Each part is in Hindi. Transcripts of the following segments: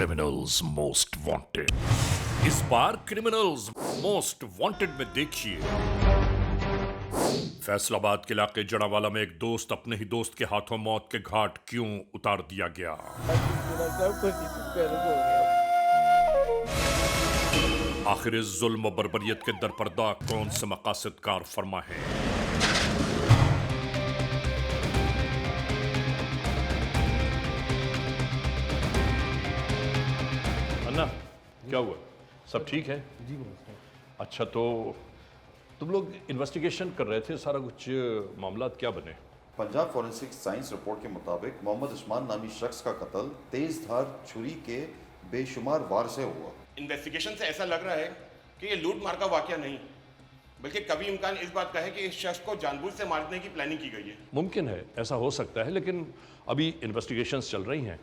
Criminals most wanted. इस बार क्रिमिनल्स मोस्ट वांटेड में देखिए, फैसलाबाद के इलाके जड़ावाला में एक दोस्त अपने ही दोस्त के हाथों मौत के घाट क्यों उतार दिया गया। आखिर इस जुल्म और बर्बरियत के दरपर्दा कौन से मकासद कार फरमा है। अन्ना, क्या हुआ? सब ठीक है? जी अच्छा, तो तुम लोग इन्वेस्टिगेशन कर रहे थे, सारा कुछ मामला क्या बने? पंजाब फॉरेंसिक साइंस रिपोर्ट के मुताबिक मोहम्मद उस्मान नामी शख्स का कत्ल तेज धार छुरी के बेशुमार वार से हुआ। इन्वेस्टिगेशन से ऐसा लग रहा है कि ये लूट मार का वाकया नहीं, बल्कि कभी इम्कान इस बात का है कि इस शख्स को जानबूझ से मारने की प्लानिंग की गई है। मुमकिन है, ऐसा हो सकता है, लेकिन अभी इन्वेस्टिगेशंस चल रही हैं,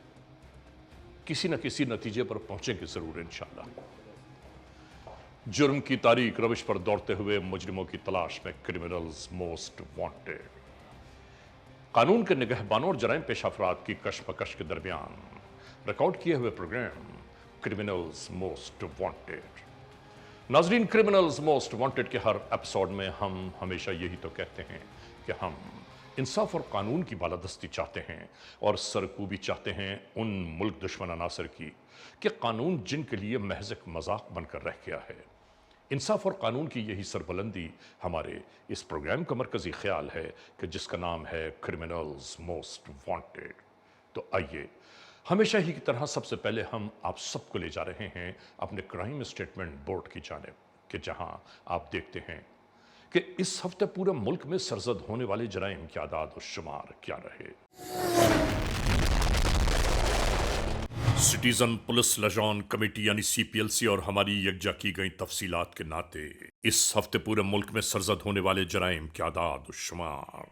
किसी न किसी नतीजे पर पहुंचेंगे जरूर इंशाल्लाह। जुर्म की तारीख रविश पर दौड़ते हुए मुजरिमों की तलाश में क्रिमिनल्स मोस्ट वांटेड। कानून के निगहबानों और जराइम पेश अफराद की कशमकश के दरमियान रिकॉर्ड किए हुए प्रोग्राम क्रिमिनल्स मोस्ट वांटेड। नाजरीन, क्रिमिनल्स मोस्ट वांटेड के हर एपिसोड में हम हमेशा यही तो कहते हैं कि हम इंसाफ और कानून की बालादस्ती चाहते हैं और सरकूबी चाहते हैं उन मुल्क दुश्मन अनासर की कि कानून जिनके लिए महज एक मजाक बनकर रह गया है। इंसाफ और कानून की यही सरबुलंदी हमारे इस प्रोग्राम का मरकजी ख्याल है कि जिसका नाम है क्रिमिनल्स मोस्ट वांटेड। तो आइए, हमेशा ही की तरह सबसे पहले हम आप सबको ले जा रहे हैं अपने क्राइम स्टेटमेंट बोर्ड की जानिब, कि जहां आप देखते हैं कि इस हफ्ते पूरे मुल्क में सरजद होने वाले जराइम की आदाद और शुमार क्या रहे। सिटीजन पुलिस लजॉन कमेटी यानी CPLC और हमारी यकजा की गई तफसीलात के नाते इस हफ्ते पूरे मुल्क में सरजद होने वाले जराइम की आदाद और शुमार।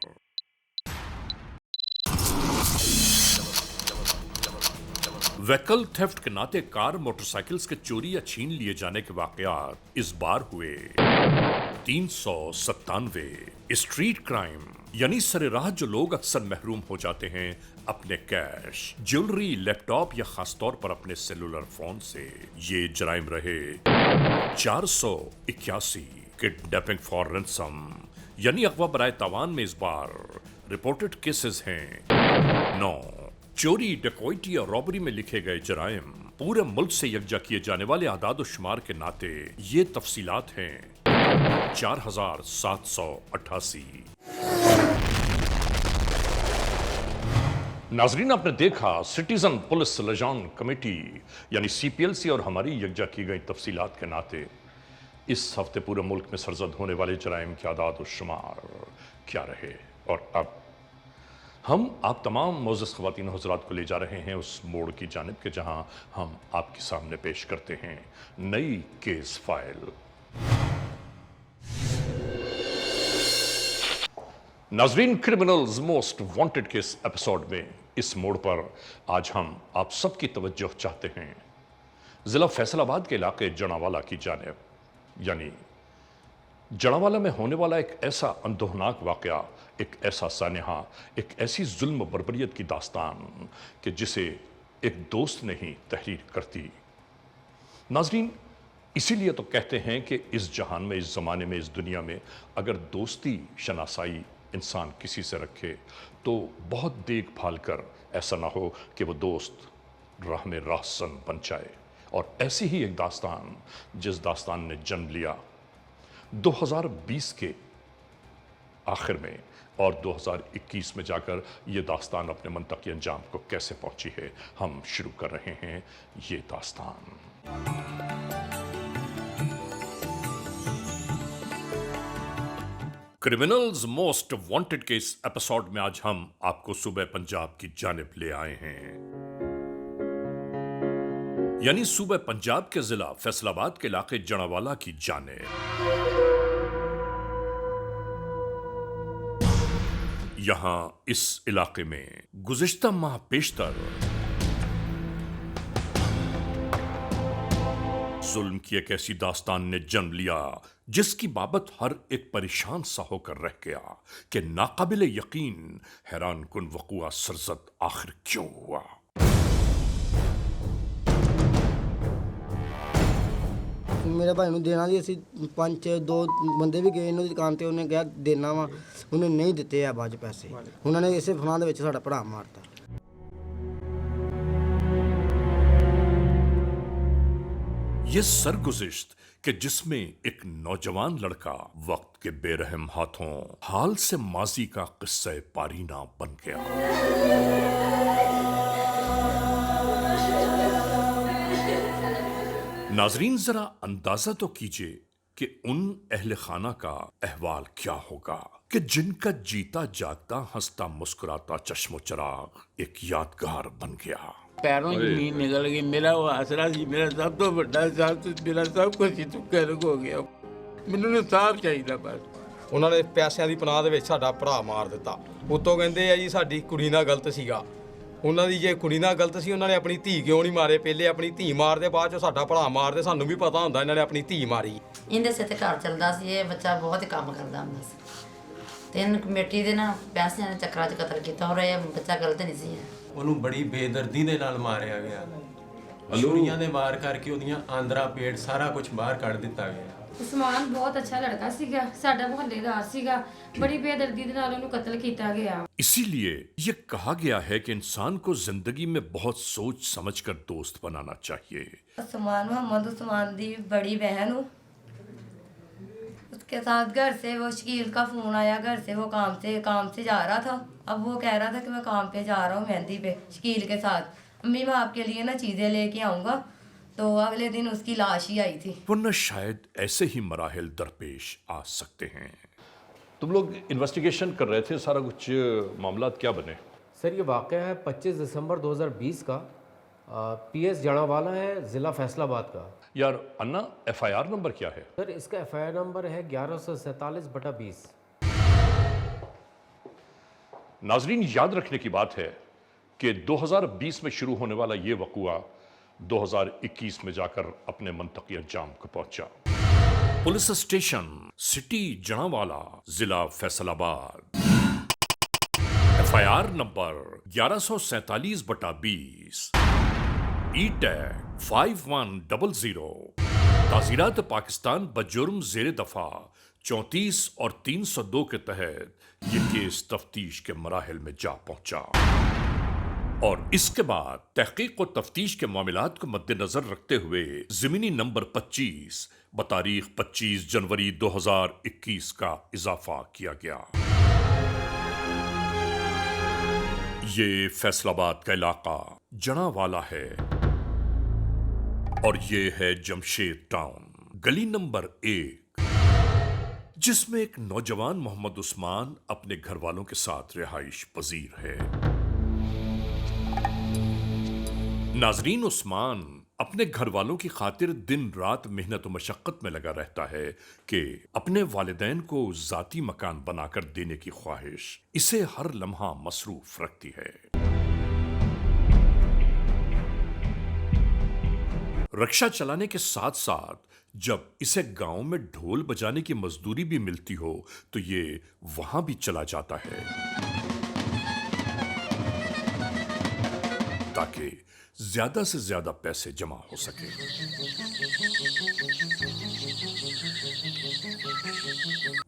व्हीकल थेफ्ट के नाते कार मोटरसाइकिल्स के चोरी या छीन लिए जाने के वाकयात इस बार हुए 397। स्ट्रीट क्राइम यानी सरेराह जो लोग अक्सर महरूम हो जाते हैं अपने कैश, ज्वेलरी, लैपटॉप या खासतौर पर अपने सेलुलर फोन से, ये जराइम रहे 481। किडनैपिंग फॉर रैंसम यानी अगवा बराए तावान में इस बार रिपोर्टेड केसेस हैं 9। चोरी, डकैती और रॉबरी में लिखे गए जराइम पूरे मुल्क से यकजा किए जाने वाले आदाद और शुमार के नाते ये तफसीलात हैं 4788। नाजरीन, आपने देखा सिटीजन पुलिस लजॉन कमेटी यानी CPLC और हमारी यकजा की गई तफसीलात के नाते इस हफ्ते पूरे मुल्क में सरजद होने वाले जराइम की आदाद और शुमार क्या रहे। और अब हम आप तमाम मोअज़्ज़ज़ ख़वातीन हज़रात को ले जा रहे हैं उस मोड़ की जानिब के जहां हम आपके सामने पेश करते हैं नई केस फाइल। नाज़रीन, क्रिमिनल्स मोस्ट वांटेड के इस एपिसोड में इस मोड़ पर आज हम आप सबकी तवज्जो चाहते हैं ज़िला फैसलाबाद के इलाके जड़ावाला की जानिब। यानी जड़ावाला में होने वाला एक ऐसा अंदोहनाक वाकया, एक ऐसा सानिहा, एक ऐसी जुल्म बर्बरियत की दास्तान कि जिसे एक दोस्त ने ही तहरीर करती। नाजरीन, इसीलिए तो कहते हैं कि इस जहान में, इस ज़माने में, इस दुनिया में अगर दोस्ती शनासाई इंसान किसी से रखे तो बहुत देखभाल कर ऐसा ना हो कि वो दोस्त राह में राहसन बन जाए। और ऐसी ही एक दास्तान जिस दास्तान ने जन्म लिया 2020 के आखिर में और 2021 में जाकर ये दास्तान अपने मंतकी अंजाम को कैसे पहुंची है, हम शुरू कर रहे हैं ये दास्तान। क्रिमिनल्स मोस्ट वांटेड के इस एपिसोड में आज हम आपको सूबे पंजाब की जानिब ले आए हैं, यानी सूबे पंजाब के जिला फैसलाबाद के इलाके जड़ावाला की जानिब। यहां इस इलाके में गुज़िश्ता माह पेशतर जुल्म की एक ऐसी दास्तान ने जन्म लिया जिसकी बाबत हर एक परेशान सा होकर रह गया कि नाकाबिले यकीन हैरान कुन वक़ुआ सरजद आखिर क्यों हुआ। ਮੇਰੇ ਭਾਈ ਨੂੰ ਦੇਣਾ ਸੀ। ਅਸੀਂ 2 ਬੰਦੇ ਵੀ ਗਏ ਇਹਨਾਂ ਦੀ ਦੁਕਾਨ ਤੇ, ਉਹਨੇ ਕਿਹਾ ਦੇਣਾ ਵਾ, ਉਹਨੇ ਨਹੀਂ ਦਿੱਤੇ ਆ ਬਾਅਦ 'ਚ ਪੈਸੇ। ਉਹਨਾਂ ਨੇ ਇਸੇ ਫਨਾਂ ਦੇ ਵਿੱਚ ਸਾਡਾ ਭਰਾ ਮਾਰਤਾ। ये सरगुज़िश्त कि जिसमें एक नौजवान लड़का वक्त के बेरहम हाथों हाल से माजी का किस्सा पारीना बन गया। नाजरीन जरा अंदाजा तो कीजिए कि उन अहले खाना का अहवाल क्या होगा कि जिनका जीता जागता हंसता मुस्कुराता चश्मो चराग एक यादगार बन गया। पैरों जमीन निकल गई। मेरा वो आसरा सी, मेरा सब तो बड़ा साथ, मेरा सब कुछ ही तुक्के हो गया। ਮੈਨੂੰ ਇਨਸਾਫ ਚਾਹੀਦਾ ਬਸ। ਉਹਨਾਂ ਨੇ ਪੈਸਿਆਂ ਦੀ ਪਨਾਹ ਦੇ ਵਿੱਚ ਸਾਡਾ ਭਰਾ ਮਾਰ ਦਿੱਤਾ। ਉੱਤੋਂ ਕਹਿੰਦੇ ਆ ਜੀ ਸਾਡੀ ਕੁੜੀ ਨਾਲ ਗਲਤ ਸੀਗਾ। ਉਹਨਾਂ ਦੀ ਜੇ ਕੁੜੀ ਨਾਲ ਗਲਤ ਸੀ, ਉਹਨਾਂ ਨੇ ਆਪਣੀ ਧੀ ਕਿਉਂ ਨਹੀਂ ਮਾਰੇ? ਪਹਿਲੇ ਆਪਣੀ ਧੀ ਮਾਰਦੇ, ਬਾਅਦ ਚੋਂ ਸਾਡਾ ਭਰਾ ਮਾਰਦੇ। ਸਾਨੂੰ ਵੀ ਪਤਾ ਹੁੰਦਾ ਇਹਨਾਂ ਨੇ ਆਪਣੀ ਧੀ ਮਾਰੀ। ਇਹਦੇ ਸਿਰ ਤੇ ਘਰ ਚੱਲਦਾ ਸੀ। ਇਹ ਬੱਚਾ ਬਹੁਤ ਹੀ ਕੰਮ ਕਰਦਾ ਹੁੰਦਾ ਸੀ ਤੇ ਇਹਨੂੰ ਕਮੇਟੀ ਦੇ ਨਾ ਪੈਸਿਆਂ ਦੇ ਚੱਕਰਾਂ 'ਚ ਕਤਲ ਕੀਤਾ। ਔਰ ਇਹ ਬੱਚਾ ਗਲਤ ਨਹੀਂ ਸੀ। ਉਹਨੂੰ ਬੜੀ ਬੇਦਰਦੀ ਦੇ ਨਾਲ ਮਾਰਿਆ ਗਿਆ। ਛੁਰੀਆਂ ਦੇ ਵਾਰ ਕਰਕੇ ਉਹਦੀਆਂ ਆਂਦਰਾ, ਪੇਟ ਸਾਰਾ ਕੁਝ ਬਾਹਰ ਕੱਢ ਦਿੱਤਾ ਗਿਆ। ਉਸਮਾਨ ਬਹੁਤ ਅੱਛਾ ਲੜਕਾ ਸੀਗਾ, ਸਾਡਾ ਮੁਹੱਲੇਦਾਰ ਸੀਗਾ। ਬੜੀ ਬੇਦਰਦੀ ਦੇ ਨਾਲ ਉਹਨੂੰ ਕਤਲ ਕੀਤਾ ਗਿਆ। इसीलिए ये कहा गया है कि इंसान को जिंदगी में बहुत सोच समझकर दोस्त बनाना चाहिए। उस्मान मोहम्मद उस्मान दी बड़ी बहन हूँ। उसके साथ घर से वो शकील का फ़ोन आया, घर से वो काम से जा रहा था। अब वो कह रहा था कि मैं काम पे जा रहा हूँ मेहंदी पे शकील के साथ। अम्मी मैं आपके लिए ना चीज़ें लेके आऊँगा। तो अगले दिन उसकी लाश ही आई थी। वरना शायद ऐसे ही मराहिल दरपेश आ सकते हैं। तुम लोग इन्वेस्टिगेशन कर रहे थे, सारा कुछ मामला क्या बने? सर ये वाक़या है 25 दिसंबर 2020 का। PS जड़ावाला है, ज़िला फैसलाबाद का। यार अन्ना, FIR नंबर क्या है? सर इसका FIR नंबर है 1147/20। नाजरीन, याद रखने की बात है कि 2020 में शुरू होने वाला ये वक़ुआ 2021 में जाकर अपने मंतकी अंजाम को पहुंचा। पुलिस स्टेशन सिटी जड़ावाला, जिला फैसलाबाद। FIR नंबर 1147/20, E-टैग 5100, ताज़ीरात पाकिस्तान बजुर्म ज़ेर दफ़ा 34 और 302 के तहत ये केस तफ्तीश के मराहिल में जा पहुंचा। और इसके बाद तहकीक और तफ्तीश के मामलात को मद्देनजर रखते हुए ज़मीनी नंबर 25 बतारीख 25 जनवरी 2021 का इजाफा किया गया। ये फैसलाबाद का इलाका जड़ावाला है और ये है जमशेद टाउन, गली नंबर 1, जिसमें एक नौजवान मोहम्मद उस्मान अपने घर वालों के साथ रिहाइश पजीर है। नाजरीन, उस्मान अपने घर वालों की खातिर दिन रात मेहनत और मशक्कत में लगा रहता है कि अपने वालिदैन को जाती मकान बनाकर देने की ख्वाहिश इसे हर लम्हा मसरूफ रखती है। रक्षा चलाने के साथ साथ जब इसे गांव में ढोल बजाने की मजदूरी भी मिलती हो तो ये वहां भी चला जाता है ताकि ज्यादा से ज्यादा पैसे जमा हो सके।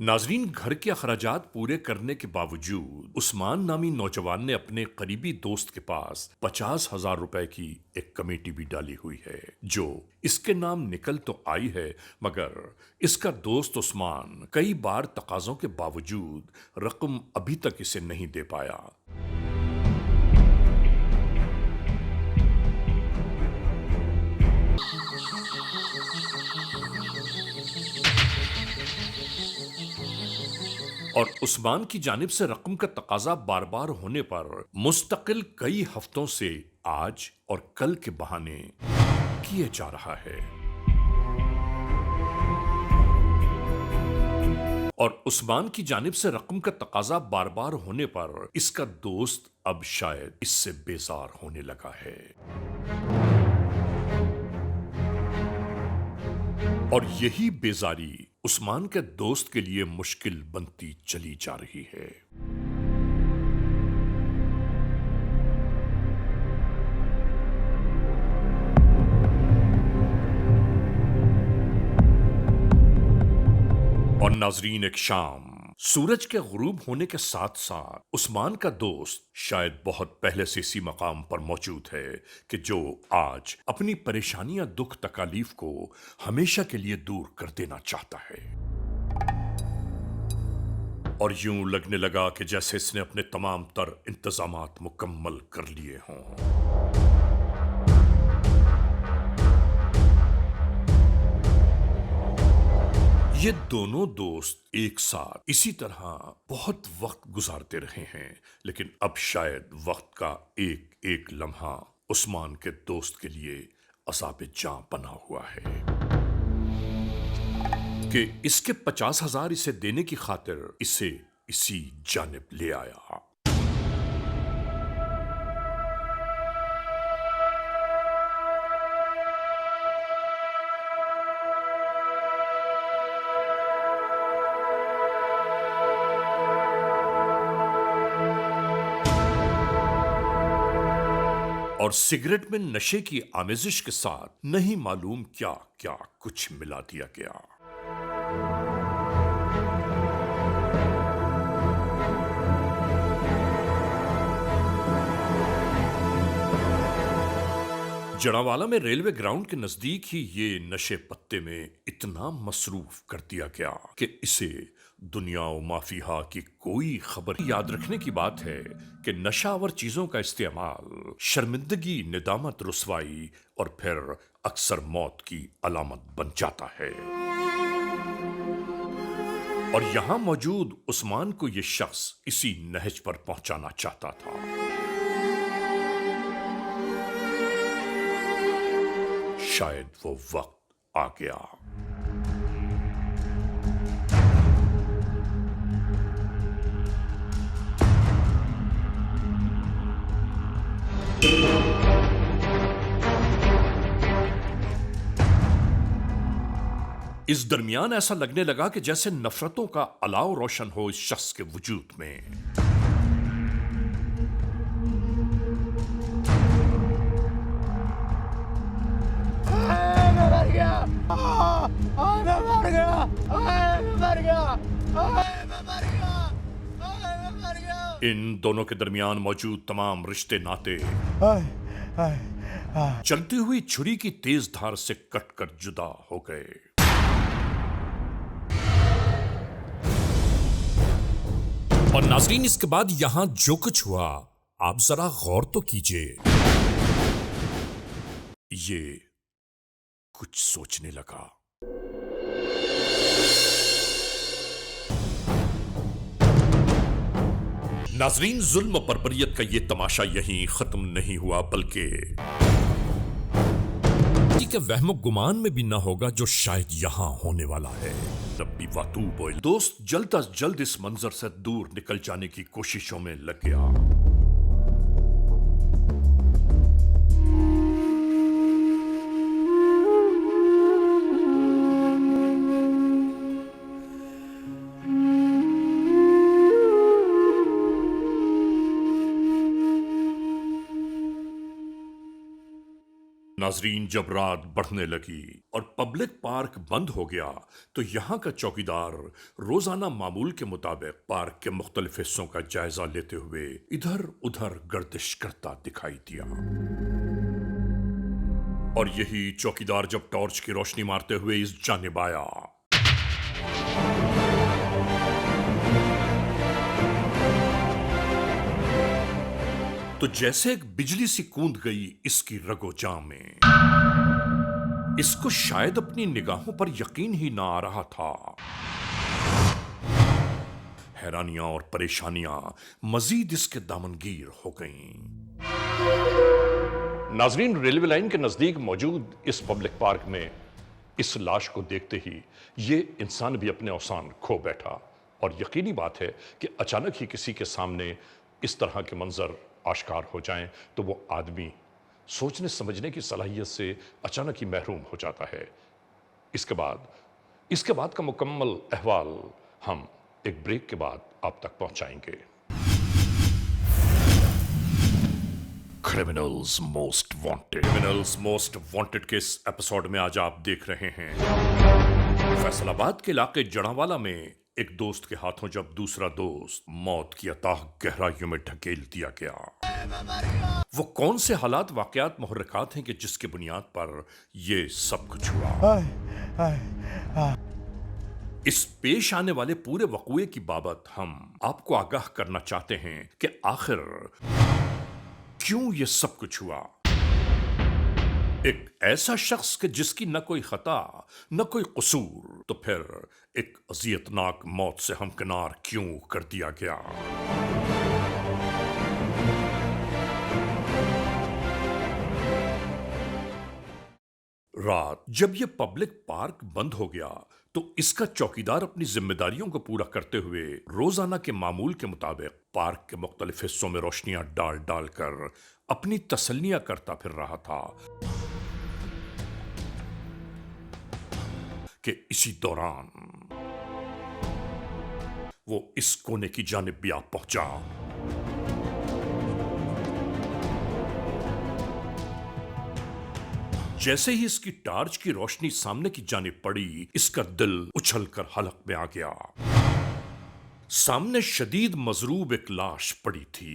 नाजरीन, घर के अखराजात पूरे करने के बावजूद उस्मान नामी नौजवान ने अपने करीबी दोस्त के पास 50,000 रुपए की एक कमेटी भी डाली हुई है, जो इसके नाम निकल तो आई है, मगर इसका दोस्त उस्मान कई बार तकाजों के बावजूद रकम अभी तक इसे नहीं दे पाया। और उस्मान की जानिब से रकम का तकाजा बार बार होने पर मुस्तकिल कई हफ्तों से आज और कल के बहाने किए जा रहा है। और उस्मान की जानिब से रकम का तकाजा बार बार होने पर इसका दोस्त अब शायद इससे बेजार होने लगा है। और यही बेजारी उस्मान के दोस्त के लिए मुश्किल बनती चली जा रही है। नाजरीन, एक शाम सूरज के गुरूब होने के साथ साथ उस्मान का दोस्त शायद बहुत पहले से इसी मकाम पर मौजूद है कि जो आज अपनी परेशानियां, दुख, तकालीफ को हमेशा के लिए दूर कर देना चाहता है। और यूं लगने लगा कि जैसे इसने अपने तमाम तर इंतजामात मुकम्मल कर लिए हों। ये दोनों दोस्त एक साथ इसी तरह बहुत वक्त गुजारते रहे हैं, लेकिन अब शायद वक्त का एक एक लम्हा उस्मान के दोस्त के लिए अज़ाब जां बना हुआ है कि इसके 50,000 इसे देने की खातिर इसे इसी जानिब ले आया। और सिगरेट में नशे की आमेजिश के साथ नहीं मालूम क्या क्या कुछ मिला दिया गया। जड़ावाला में रेलवे ग्राउंड के नजदीक ही ये नशे पत्ते में इतना मसरूफ कर दिया गया कि इसे दुनिया व माफिया की कोई खबर। याद रखने की बात है कि नशावर चीजों का इस्तेमाल शर्मिंदगी, निदामत, रुसवाई और फिर अक्सर मौत की अलामत बन जाता है। और यहां मौजूद उस्मान को यह शख्स इसी नहज पर पहुंचाना चाहता था। शायद वो वक्त आ गया। इस दरमियान ऐसा लगने लगा कि जैसे नफरतों का अलाव रोशन हो इस शख्स के वजूद में। इन दोनों के दरमियान मौजूद तमाम रिश्ते नाते चलती हुई छुरी की तेज धार से कटकर जुदा हो गए। और नाजरीन, इसके बाद यहां जो कुछ हुआ आप जरा गौर तो कीजिए। ये कुछ सोचने लगा। नाजरीन, जुल्म बर्बरियत का ये तमाशा यहीं खत्म नहीं हुआ, बल्कि के वहम गुमान में भी ना होगा जो शायद यहां होने वाला है। रब्बी वातू बोल। दोस्त जल्द अज जल्द इस मंजर से दूर निकल जाने की कोशिशों में लग गया। नाजरीन, जब रात बढ़ने लगी और पब्लिक पार्क बंद हो गया तो यहां का चौकीदार रोजाना मामूल के मुताबिक पार्क के मुख्तलिफ हिस्सों का जायजा लेते हुए इधर उधर गर्दिश करता दिखाई दिया। और यही चौकीदार जब टॉर्च की रोशनी मारते हुए इस जानिब आया तो जैसे एक बिजली सी कूद गई इसकी रगोजां में। इसको शायद अपनी निगाहों पर यकीन ही ना आ रहा था। हैरानियां और परेशानियां मजीद इसके दामनगीर हो गईं। नाजरीन, रेलवे लाइन के नजदीक मौजूद इस पब्लिक पार्क में इस लाश को देखते ही ये इंसान भी अपने औसान खो बैठा। और यकीनी बात है कि अचानक ही किसी के सामने इस तरह के मंजर आश्कार हो जाएं तो वो आदमी सोचने समझने की सलाहियत से अचानक ही महरूम हो जाता है। इसके बाद का मुकम्मल अहवाल हम एक ब्रेक के बाद आप तक पहुंचाएंगे। क्रिमिनल्स मोस्ट वांटेड के इस एपिसोड में आज आप देख रहे हैं फैसलाबाद के इलाके जड़ावाला में एक दोस्त के हाथों जब दूसरा दोस्त मौत की अताह गहराइयों में ढकेल दिया गया, वो कौन से हालात वाकयात मुहर्रिकात हैं कि जिसकी बुनियाद पर ये सब कुछ हुआ। इस पेश आने वाले पूरे वक़ूए की बाबत हम आपको आगाह करना चाहते हैं कि आखिर क्यों ये सब कुछ हुआ। एक ऐसा शख्स के जिसकी न कोई खता न कोई कसूर, तो फिर एक अजियतनाक मौत से हमकिनार क्यों कर दिया गया। रात जब यह पब्लिक पार्क बंद हो गया तो इसका चौकीदार अपनी जिम्मेदारियों को पूरा करते हुए रोजाना के मामूल के मुताबिक पार्क के मुख्तलिफ हिस्सों में रोशनियां डाल डाल कर अपनी तसल्लियां करता फिर रहा था कि इसी दौरान वो इस कोने की जानिब भी आ पहुंचा। जैसे ही इसकी टार्च की रोशनी सामने की जानिब पड़ी, इसका दिल उछलकर हलक में आ गया। सामने शदीद मजरूब एक लाश पड़ी थी।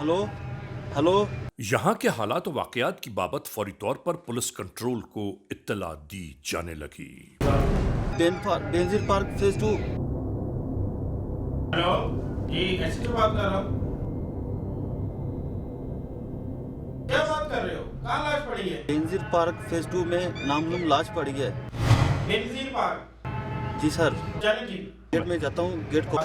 Hello hello. यहां के हालात और वाकयात की बाबत फौरी तौर पर पुलिस कंट्रोल को इत्तला दी जाने लगी। Benazir park phase 2। हेलो जी, एसपी बात कर रहा हूँ। क्या बात कर रहे हो? कहाँ लाश पड़ी है? बेनजीर पार्क फेज 2 में नामलूम लाश पड़ी है। बेनजीर पार्क? जी सर। चलिए जी। गेट में जाता हूँ, गेट को।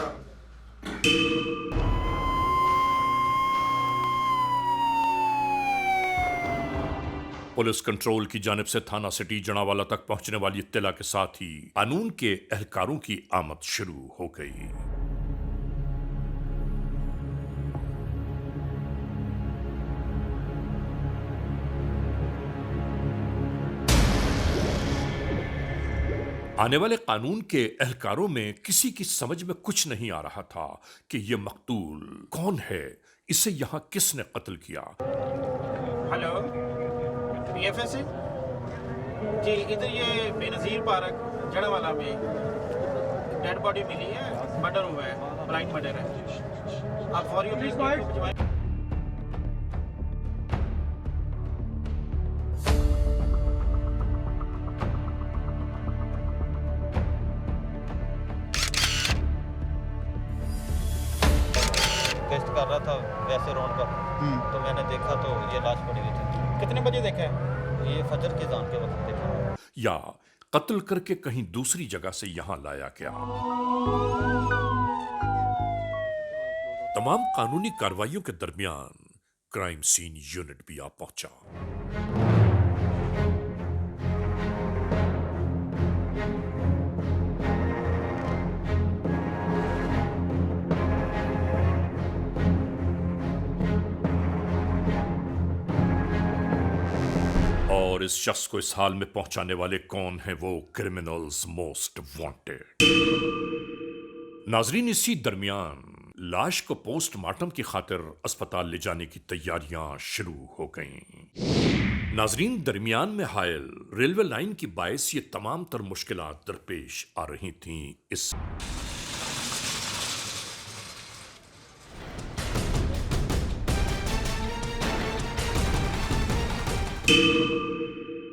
पुलिस कंट्रोल की जानिब से थाना सिटी जड़ावाला तक पहुंचने वाली इत्तला के साथ ही कानून के एहलकारों की आमद शुरू हो गई। आने वाले कानून के एहलकारों में किसी की समझ में कुछ नहीं आ रहा था कि यह मकतूल कौन है, इसे यहां किसने कत्ल किया। हेलो पीएफएस से जी, इधर ये बेनजीर पार्क जड़ावाला में डेड बॉडी मिली है, मर्डर हुआ है, ब्लाइंड मर्डर है। आप फॉर यू प्लीज भिजवाएं। टेस्ट कर रहा था वैसे रोड पर, तो मैंने देखा तो ये लाश पड़ी हुई थी। कितने बजे देखा है? ये फजर की जान के वक्त देखा। या कत्ल करके कहीं दूसरी जगह से यहां लाया गया। तमाम कानूनी कार्रवाइयों के दरमियान क्राइम सीन यूनिट भी आ पहुंचा। और इस शख्स को इस हाल में पहुंचाने वाले कौन हैं वो क्रिमिनल्स मोस्ट वांटेड। नाजरीन, इसी दरमियान लाश को पोस्टमार्टम की खातिर अस्पताल ले जाने की तैयारियां शुरू हो गईं। नाजरीन, दरमियान में हायल रेलवे लाइन की बायस ये तमाम तर मुश्किलात दरपेश आ रही थीं। इस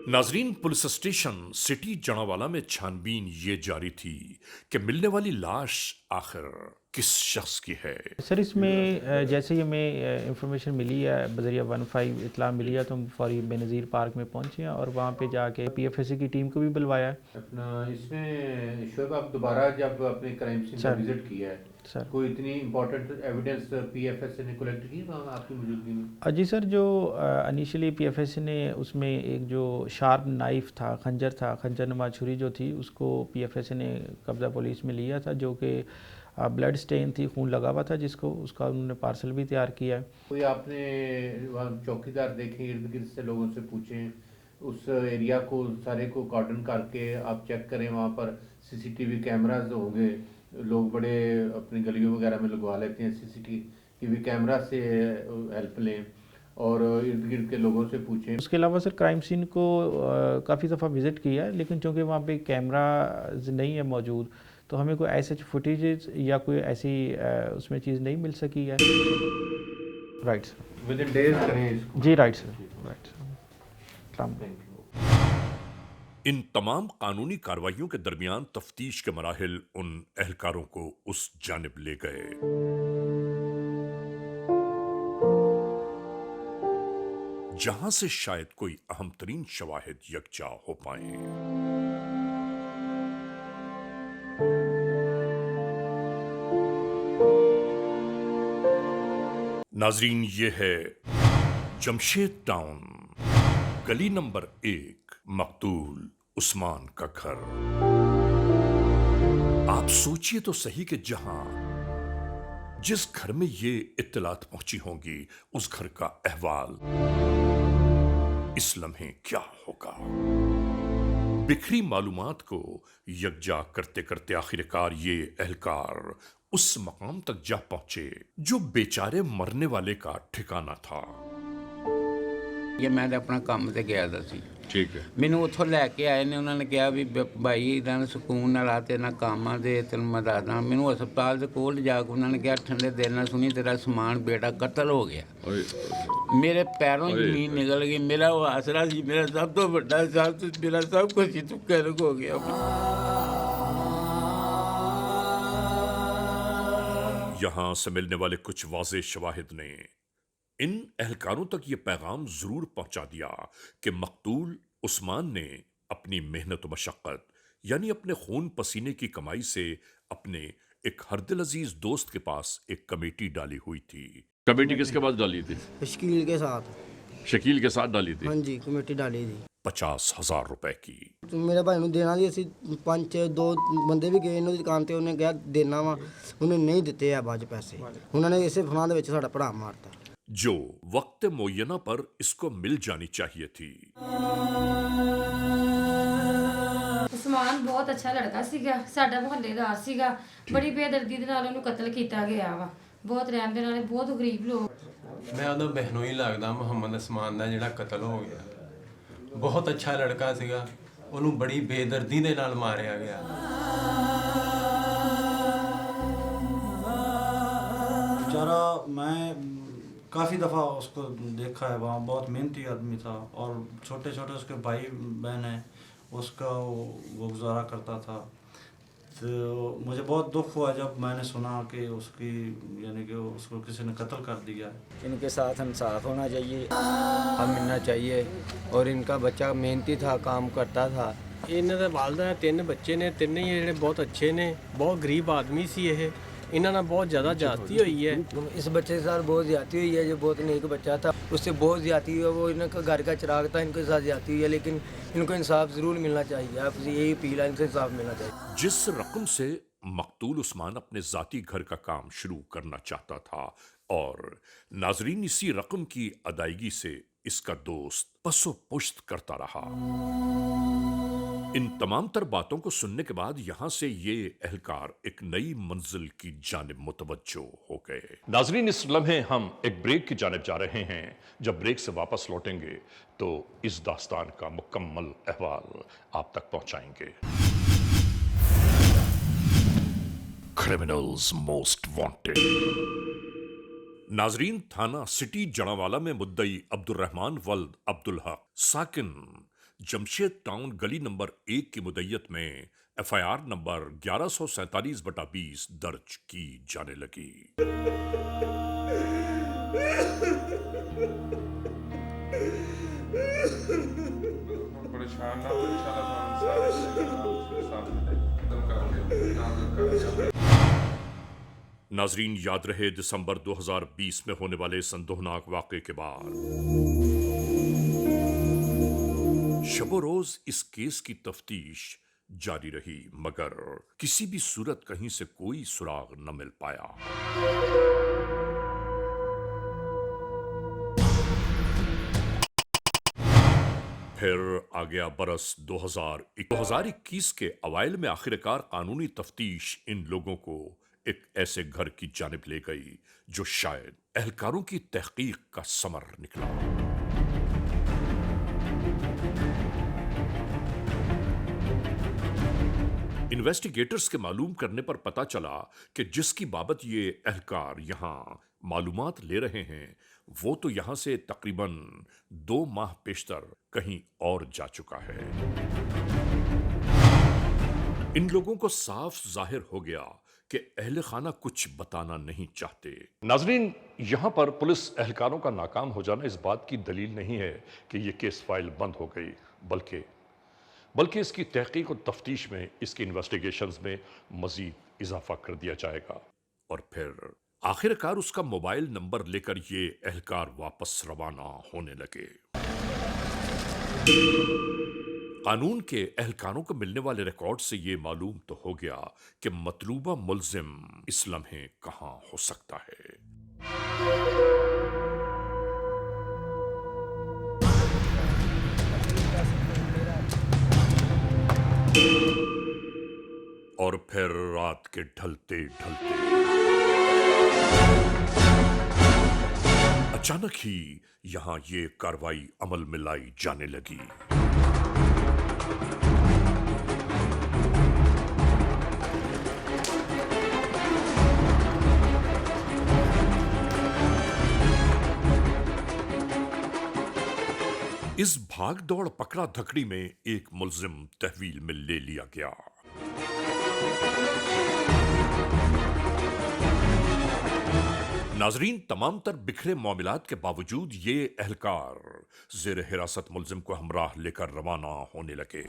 नाजरीन, पुलिस स्टेशन सिटी जड़ावाला में छानबीन ये जारी थी कि मिलने वाली लाश आखिर किस शख्स की है। सर, इसमें जैसे ही हमें इंफॉर्मेशन मिली है, बजरिया 15 इतला मिली है, तो हम फौरी बेनज़ीर पार्क में पहुंचे हैं और वहां पे जाके पीएफएससी की टीम को भी बुलवाया है। अपना इसमें शोएब, आप दोबारा जब अपने क्राइम सीन पर विजिट किया है सर, कोई इतनी इंपॉर्टेंट एविडेंस पीएफएससी ने कलेक्ट की वहाँ आपकी मौजूदगी में? जी सर, जो इनिशियली पीएफएससी ने उसमें एक जो शार्प नाइफ था, खंजर नुमा छुरी जो थी, उसको पीएफएससी ने कब्जा पुलिस में लिया था, जो कि ब्लड स्टेन थी, खून लगा हुआ था, जिसको उसका उन्होंने पार्सल भी तैयार किया है। कोई आपने वहाँ चौकीदार देखे, इर्द गिर्द से लोगों से पूछें, उस एरिया को सारे को कॉर्डन करके आप चेक करें, वहाँ पर सीसीटीवी कैमराज होंगे, लोग बड़े अपनी गलियों वगैरह में लगवा लेते हैं, CCTV कैमरा से हेल्प लें और इर्द गिर्द के लोगों से पूछें। उसके अलावा सर क्राइम सीन को काफ़ी दफ़ा विज़िट किया है, लेकिन चूँकि वहाँ पे कैमरा नहीं है मौजूद, तो हमें कोई ऐसे फुटेजेस या कोई ऐसी उसमें चीज़ नहीं मिल सकी है। Right sir, with in days करें इसको। जी राइट सर, राइट। इन तमाम कानूनी कार्रवाइयों के दरमियान तफ्तीश के मराहिल उन एहलकारों को उस जानिब ले गए जहां से शायद कोई अहम तरीन शवाहिद यकजा हो पाए। नाजरीन, ये है जमशेद टाउन, गली नंबर 1, मकतूल उस्मान का घर। आप सोचिए तो सही कि जिस घर में ये इत्तलात पहुंची होंगी, उस घर का अहवाल इस लम्हे क्या होगा। बिखरी मालूमात को यकजा करते करते आखिरकार ये एहलकार उस मकाम तक जा पहुंचे जो बेचारे मरने वाले का ठिकाना था। ये मैं अपना काम ते गया था सी, ठीक है। मैनू उतों लैके आए ने, उन्होंने कहा भी भाई इधर सुकून नाल आ, तेना काम आ दे तेन मैं दसदा। मैनू हस्पताल के कोल जाके उन्होंने कहा ठंडे दिल नाल सुनी तेरा समान बेटा कत्ल हो गया। मेरे पैरों जमीन निकल गई, मेरा वो आसरा सी, मेरा सब तो बड़ा साथ, मेरा सब कुछ ही तुक्कर हो गया। यहां से मिलने वाले कुछ वाज़ेह शवाहिद ने इन एहलकारों तक ये पैगाम जरूर पहुंचा दिया कि मकतूल उस्मान ने अपनी मेहनत और मशक्कत यानी अपने खून पसीने की कमाई से अपने एक हरदिल अजीज दोस्त के पास एक कमेटी डाली हुई थी। कमेटी किसके पास डाली थी? शकील के साथ। शकील के साथ डाली थी? हाँ जी, कमेटी डाली थी 50,000 रुपए की। मेरे भाई ਨੂੰ ਦੇਣਾ ਸੀ, ਅਸੀਂ 5-2 ਬੰਦੇ ਵੀ ਗਏ ਇਹਨਾਂ ਦੀ ਦੁਕਾਨ ਤੇ, ਉਹਨੇ ਕਿਹਾ ਦੇਣਾ ਵਾ, ਉਹਨੇ ਨਹੀਂ ਦਿੱਤੇ ਆ ਬਾਅਦ ਪੈਸੇ। ਉਹਨਾਂ ਨੇ ਇਸੇ ਫਨਾਹ ਦੇ ਵਿੱਚ ਸਾਡਾ ਭਰਾ ਮਾਰਤਾ जो वक्त मुय्यना पर इसको मिल जानी चाहिए थी। ਉਸਮਾਨ ਬਹੁਤ ਅੱਛਾ ਲੜਕਾ ਸੀਗਾ, ਸਾਡਾ ਮੁਹੱਲੇਦਾਰ ਸੀਗਾ। ਬੜੀ ਬੇਦਰਦੀ ਦੇ ਨਾਲ ਉਹਨੂੰ ਕਤਲ ਕੀਤਾ ਗਿਆ ਵਾ। ਬਹੁਤ ਰਹਿਮ ਦੇ ਨਾਲ, ਬਹੁਤ ਗਰੀਬ ਲੋਕ। ਮੈਂ ਉਹਦਾ ਬਹਿਨੋਈ ਲੱਗਦਾ ਮੁਹੰਮਦ ਉਸਮਾਨ ਦਾ ਜਿਹੜਾ ਕਤਲ ਹੋ ਗਿਆ। ਬਹੁਤ ਅੱਛਾ ਲੜਕਾ ਸੀਗਾ, ਉਹਨੂੰ ਬੜੀ ਬੇਦਰਦੀ ਦੇ ਨਾਲ ਮਾਰਿਆ ਗਿਆ। बेचारा मैं काफ़ी दफ़ा उसको देखा है, वहाँ बहुत मेहनती आदमी था और छोटे छोटे उसके भाई बहन हैं, उसका वो गुजारा करता था। तो मुझे बहुत दुख हुआ जब मैंने सुना कि उसकी यानी कि उसको किसी ने कत्ल कर दिया। इनके साथ इंसाफ होना चाहिए, हम मिलना चाहिए। और इनका बच्चा मेहनती था, काम करता था। ਇਹਨਾਂ ਦਾ ਵਾਲਦਾ 3 ਬੱਚੇ ਨੇ, ਤਿੰਨੇ ਹੀ ਜਿਹੜੇ ਬਹੁਤ ਅੱਛੇ ਨੇ, ਬਹੁਤ ਗਰੀਬ ਆਦਮੀ ਸੀ ਇਹ। इन्होंने ना बहुत ज़्यादा ज्यादती हुई है। इस बच्चे के साथ बहुत ज्यादती हुई है, जो बहुत नेक बच्चा था, उससे बहुत ज्यादती हुई है। वो इनका घर का चिराग था, इनके साथ ज्यादती हुई है, लेकिन इनको इंसाफ ज़रूर मिलना चाहिए। आपसे यही अपील है, इनसे इंसाफ मिलना चाहिए। जिस रकम से मकतूल उस्मान अपने ज़ाती घर का काम शुरू करना चाहता था और नाजरीन इसी रकम की अदायगी से इसका दोस्त पसो पुश्त करता रहा। इन तमाम तर बातों को सुनने के बाद यहां से ये एहलकार एक नई मंजिल की जानिब मुतवज्जो हो गए। नाजरीन, इस लम्हे हम एक ब्रेक की जानिब जा रहे हैं। जब ब्रेक से वापस लौटेंगे तो इस दास्तान का मुकम्मल अहवाल आप तक पहुंचाएंगे। Criminals most wanted. नाजरीन, थाना सिटी जड़ावाला में मुद्दई अब्दुल रहमान वल्द अब्दुल हक साकिन जमशेद टाउन गली नंबर 1 की मुद्दत में FIR नंबर 1147/20 दर्ज की जाने लगी। नाजरीन, याद रहे दिसंबर 2020 में होने वाले संदोहनाक वाक़े के बाद शबो रोज इस केस की तफ्तीश जारी रही, मगर किसी भी सूरत कहीं से कोई सुराग न मिल पाया। फिर आ गया बरस 2021 के अवाइल में आखिरकार कानूनी तफ्तीश इन लोगों को एक ऐसे घर की जानिब ले गई जो शायद एहलकारों की तहकीक का समर निकला। इन्वेस्टिगेटर्स के मालूम करने पर पता चला कि जिसकी बाबत ये एहलकार यहां मालूमात ले रहे हैं वो तो यहां से तकरीबन 2 माह पेशतर कहीं और जा चुका है। इन लोगों को साफ जाहिर हो गया कि अहले खाना कुछ बताना नहीं चाहते। नाजरीन, यहां पर पुलिस एहलकारों का नाकाम हो जाना इस बात की दलील नहीं है कि यह केस फाइल बंद हो गई, बल्कि इसकी तहकीक और तफ्तीश में, इसकी इन्वेस्टिगेशंस में मजीद इजाफा कर दिया जाएगा। और फिर आखिरकार उसका मोबाइल नंबर लेकर ये एहलकार वापस रवाना होने लगे। कानून के एहलकारों को मिलने वाले रिकॉर्ड से ये मालूम तो हो गया कि मतलूबा मुल्जिम इस लम्हे कहां हो सकता है। और फिर रात के ढलते ढलते अचानक ही यहां ये कार्रवाई अमल में लाई जाने लगी। इस भाग दौड़ पकड़ा धकड़ी में एक मुल्जिम तहवील में ले लिया गया। नाजरीन, तमाम तर बिखरे मामलात के बावजूद ये एहलकार जेर हिरासत मुल्जिम को हमराह लेकर रवाना होने लगे।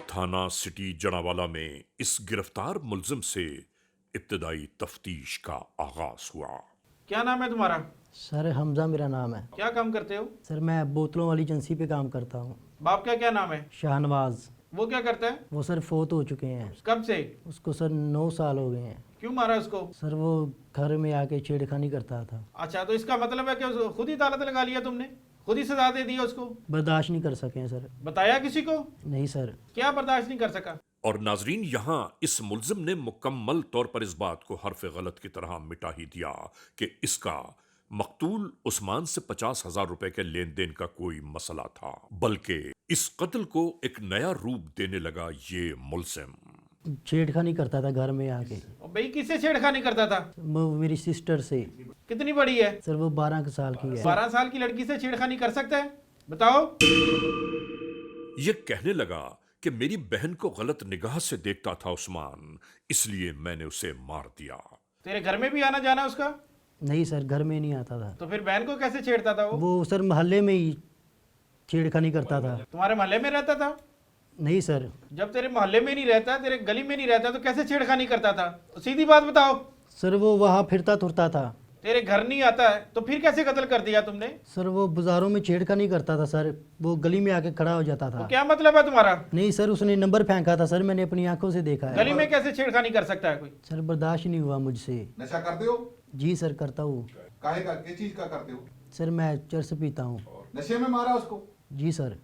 थाना सिटी जड़ावाला में इस गिरफ्तार मुल्जिम से इब्तदाई तफ्तीश का आगाज हुआ। क्या नाम है तुम्हारा? सर हमजा मेरा नाम है। क्या काम करते हो? सर मैं बोतलों वाली एजेंसी पे काम करता हूँ। बाप का क्या नाम है? शाहनवाज। वो क्या करता है? वो सर फोत हो चुके हैं। कब से? उसको सर 9 साल हो गए हैं। क्यों मारा उसको? सर वो घर में आके छेड़खानी करता था। अच्छा, तो इसका मतलब है कि खुद ही ताला लगा लिया तुमने, खुद ही सजा दे दी उसको? बर्दाश्त नहीं कर सके सर। बताया किसी को? नहीं सर। क्या बर्दाश्त नहीं कर सका? और नाजरीन, यहां इस मुल्जिम ने मुकम्मल तौर पर इस बात को हरफ गलत की तरह मिटा ही दिया कि इसका मकतूल उस्मान से 50,000 रुपए के लेन देन का कोई मसला था, बल्कि इस कत्ल को एक नया रूप देने लगा ये मुल्जिम। छेड़खानी करता था घर में आके। भाई किससे छेड़खानी करता था? वो मेरी सिस्टर से। कितनी बड़ी है? सर वो 12 साल की है। 12 साल की लड़की से छेड़खानी कर सकता है? बताओ। ये कहने लगा कि मेरी बहन को गलत निगाह से देखता था उस्मान, इसलिए मैंने उसे मार दिया। तेरे घर में भी आना जाना उसका? नहीं सर, घर में नहीं आता था। तो फिर बहन को कैसे छेड़ता था वो? सर मोहल्ले में ही छेड़खानी करता था। तुम्हारे मोहल्ले में रहता था? नहीं सर। जब तेरे मोहल्ले में नहीं रहता, तेरे गली में नहीं रहता, तो कैसे छेड़खानी करता था? तो सीधी बात बताओ। सर वो वहाँ फिरता तुरता था। तेरे घर नहीं आता है तो फिर कैसे कत्ल कर दिया तुमने? सर वो बाजारों में छेड़खानी करता था सर, वो गली में आके खड़ा हो जाता था। तो क्या मतलब है तुम्हारा? नहीं सर, उसने नंबर फेंका था सर, मैंने अपनी आंखों से देखा है। गली में कैसे छेड़खानी कर सकता है कोई? सर बर्दाश्त नहीं हुआ मुझसे। नशा करते हो? जी सर करता हूँ। काहे का, किस चीज का करते हो? सर मैं चरस पीता हूँ। नशे में मारा उसको? जी सर।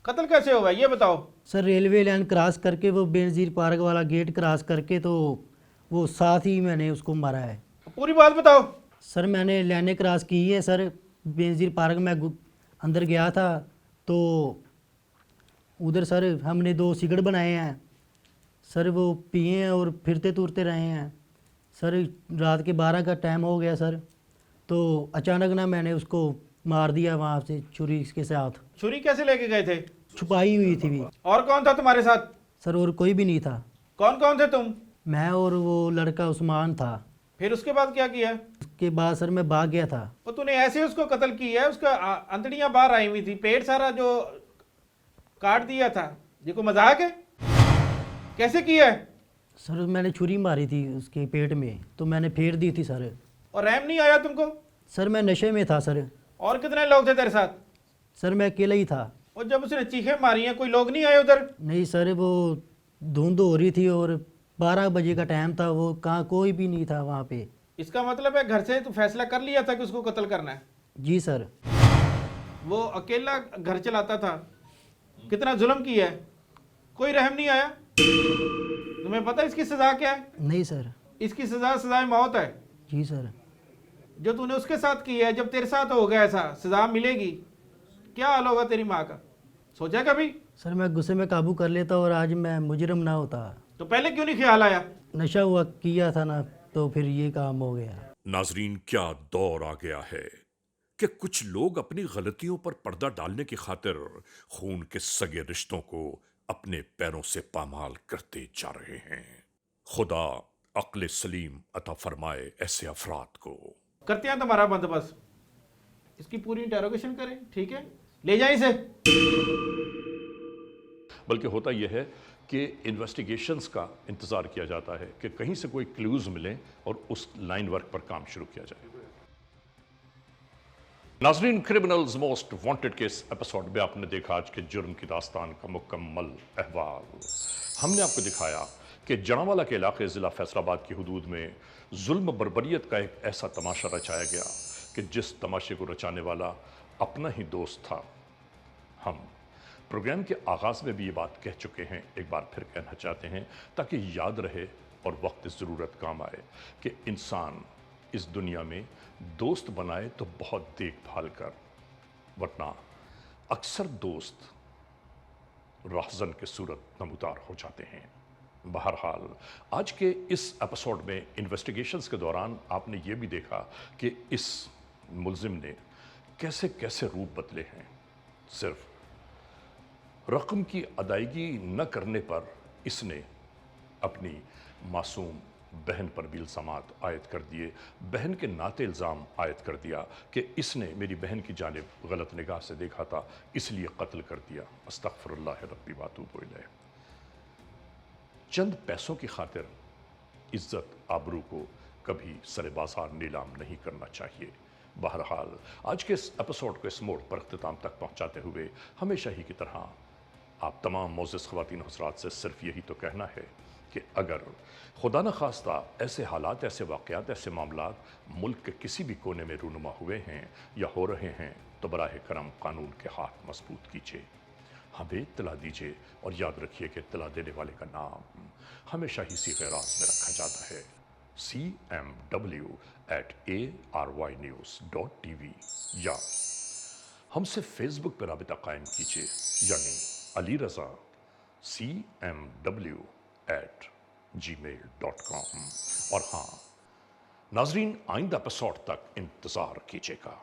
कत्ल कैसे हुआ ये बताओ। सर रेलवे लाइन क्रॉस करके, वो बेनजीर पार्क वाला गेट क्रॉस करके, तो वो साथ ही मैंने उसको मारा है। पूरी बात बताओ। सर मैंने लाइनें क्रॉस की है सर, बेनजीर पार्क में अंदर गया था तो उधर सर हमने 2 सिगरेट बनाए हैं सर, वो पिए हैं और फिरते तुरते रहे हैं सर। रात के 12 का टाइम हो गया सर, तो अचानक ना मैंने उसको मार दिया वहाँ से छुरी के साथ। छुरी कैसे लेके गए थे? छुपाई हुई थी भी। और कौन था तुम्हारे साथ? सर और कोई भी नहीं था। कौन कौन थे तुम? मैं और वो लड़का उस्मान था। फिर उसके बाद क्या किया? उसके बाद सर मैं भाग गया था। वो तूने ऐसे उसको कत्ल किया है, उसका अंतड़ियां बाहर आई हुई थी, पेट सारा जो काट दिया था, ये कोई मजाक है? कैसे किया है? सर मैंने छुरी मारी थी उसके पेट में, तो मैंने फेर दी थी सर। और रहम नहीं आया तुमको? सर मैं नशे में था सर। और कितने लोग थे तेरे साथ? सर मैं अकेला ही था। और जब उसने चीखें मारी हैं कोई लोग नहीं आए उधर? नहीं सर, वो धुंध हो रही थी और 12 बजे का टाइम था, वो कहाँ कोई भी नहीं था वहाँ पे। इसका मतलब है घर से तू फैसला कर लिया था कि उसको कत्ल करना है? जी सर। वो अकेला घर चलाता था, कितना जुल्म किया है, कोई रहम नहीं आया? तुम्हें पता इसकी सजा क्या है? नहीं सर। इसकी सजा सजाए मौत है। जी सर। जो तूने उसके साथ किया है, जब तेरे साथ होगा ऐसा सजा मिलेगी, क्या हाल होगा तेरी माँ का, सोचा कभी? सर मैं गुस्से में काबू कर लेता और आज मैं मुजरिम ना होता। तो पहले क्यों नहीं ख्याल आया? नशा हुआ किया था ना, तो फिर ये काम हो गया। नाजरीन, क्या दौर आ गया है कि कुछ लोग अपनी गलतियों पर पर्दा डालने की खातिर खून के सगे रिश्तों को अपने पैरों से पामाल करते जा रहे हैं। खुदा अक्ल सलीम अता फरमाए ऐसे अफराद को। करते हैं तुम्हारा बंदोबस्त, इसकी पूरी इंटेरोगेशन करें, ठीक है? ले जाए इसे। बल्कि होता यह है कि इन्वेस्टिगेशंस का इंतज़ार किया जाता है कि कहीं से कोई क्लूज मिलें और उस लाइन वर्क पर काम शुरू किया जाए। नाजरीन, criminals most wanted case episode में आपने देखा आज के जुर्म की दास्तान का मुकम्मल अहवाल। हमने आपको दिखाया कि जनावाला के इलाके ज़िला फैसलाबाद की हदूद में जुल्म बर्बरियत का एक ऐसा तमाशा रचाया गया कि जिस तमाशे को रचाने वाला अपना ही दोस्त था। हम प्रोग्राम के आगाज़ में भी ये बात कह चुके हैं, एक बार फिर कहना चाहते हैं ताकि याद रहे और वक्त ज़रूरत काम आए कि इंसान इस दुनिया में दोस्त बनाए तो बहुत देखभाल कर, वरना अक्सर दोस्त राहज़न के सूरत नमूदार हो जाते हैं। बहरहाल आज के इस एपिसोड में इन्वेस्टिगेशंस के दौरान आपने ये भी देखा कि इस मुल्जिम ने कैसे कैसे रूप बदले हैं। सिर्फ रकम की अदायगी न करने पर इसने अपनी मासूम बहन पर भी इल्ज़ामात आयद कर दिए, बहन के नाते इल्ज़ाम आयद कर दिया कि इसने मेरी बहन की जानिब गलत निगाह से देखा था इसलिए कत्ल कर दिया। अस्तग़फिरुल्लाह रब्बी व अतूबु इलैह। चंद पैसों की खातिर इज्जत आबरू को कभी सरे बाजार नीलाम नहीं करना चाहिए। बहरहाल आज के इस एपिसोड को इस मोड़ पर अख्तिताम तक पहुंचाते हुए हमेशा ही की तरह आप तमाम मोअज़्ज़ज़ ख़वातीन हज़रात से सिर्फ यही तो कहना है कि अगर खुदा न खास्ता ऐसे हालात, ऐसे वाक़यात, ऐसे मामलात मुल्क के किसी भी कोने में रूनुमा हुए हैं या हो रहे हैं तो बराह करम कानून के हाथ मजबूत कीजिए, हमें इत्तला दीजिए और याद रखिए कि इत्तला देने वाले का नाम हमेशा ही सीग़े राज़ में रखा जाता है। cmw@arYnews.tv या हमसे फेसबुक पर राबिता कायम कीजिए, यानी अली रज़ा cmw@gmail.com। और हाँ नाजरीन, आइंदा एपिसोड तक इंतज़ार कीजिएगा।